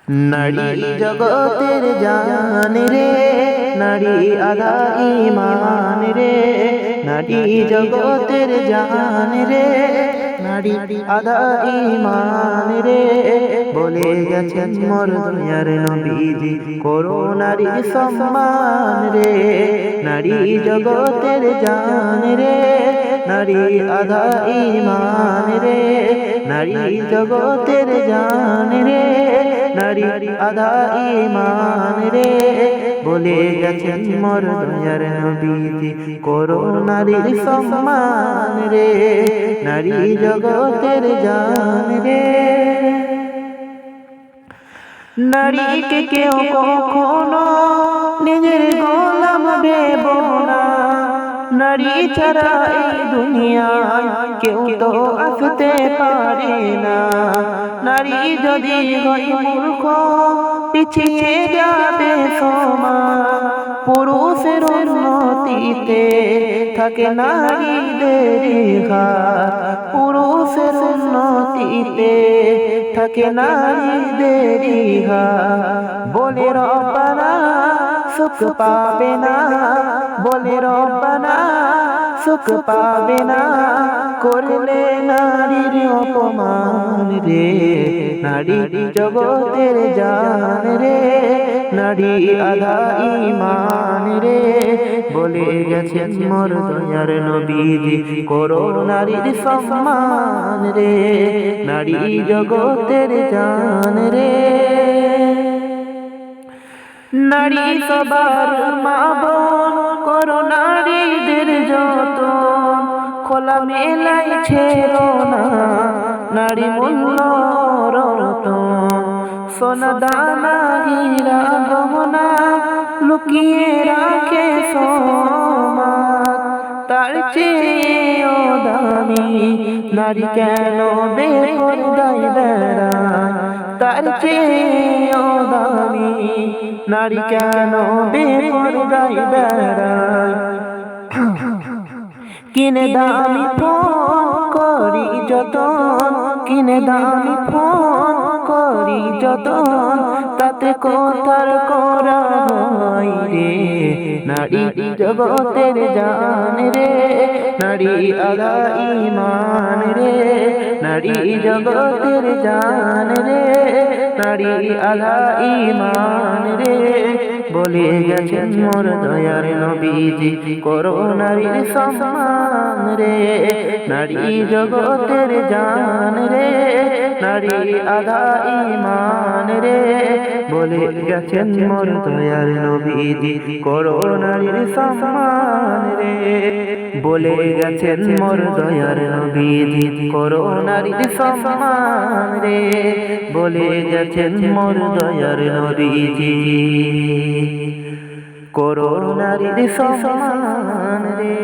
নারী জগতের জান রে, নারী আধা ঈমান রে, নারী জগতের জান রে, নারী আধা ঈমান রে। বলে গেছেন মোর দয়ার নবীজি, করো নারীর সম্মান রে। নারী জগতের জান রে, নারী আধা ঈমান রে, নারী জগতের জান রে, নারী আধা ঈমান রে। বলে গেছেন মোর দয়ার নবীজি, করো নারীর সম্মান রে। নারী জগতের জান রে। নারীকে কেউ কখনো নিজের গোলাম ভেব না, নারী ছাড়া এই দুনিয়ায় কেউ তো আসতে পারে না। নারী যদি হয় মূর্খ, পিছিয়ে যাবে সমাজ। পুরুষের উন্নতিতে থাকে নারীদের হাত, পুরুষের উন্নতিতে থাকে নারীদের হাত। বলে রব্বানা সুখ পাবে না, বলে রব্বানা সুখ পাবে না, করলে নারীর অপমান রে। নারী জগতের জান রে, নারী আধা ঈমান রে। বলে গেছেন মোর দয়ার নবীজি, করো নারীর সম্মান রে। নারী জগতের জান রে। নারী সবার মা বোন, করো নারীদের যতন। খোলা মেলাই ছেড়ো না, নারী মূল্য রতন। সোনা দানা হীরা গহনা লুকিয়ে রাখে সমাজ, তার চেয়েও দামি নারী কেন বেপরদায় বেড়ায়। তার চেয়েও দামি নারী কেন বেপরদায় বেড়ায়। কিনে দামি ফোন করি যতন, কিনে দামি ফোন করি যতন, তাতে কোথার করা হয় রে। নারী জগতের জান রে, নারী আধা ঈমান রে, নারী জগতের জান রে, নারী আধা ঈমান রে। বলে গেছেন মোর দয়ার নবীজি, করো নারীর সম্মান রে। নারী জগতের জান রে, নারী আধা ঈমান রে। বলে গেছেন মোর দয়ার নবীজি, করো নারীর সম্মান রে। বলে গেছেন মোর দয়ার নবীজি, করো নারীর সম্মান রে। বলে গেছেন মোর দয়ার নবীজি, করো নারীর সম্মান রে।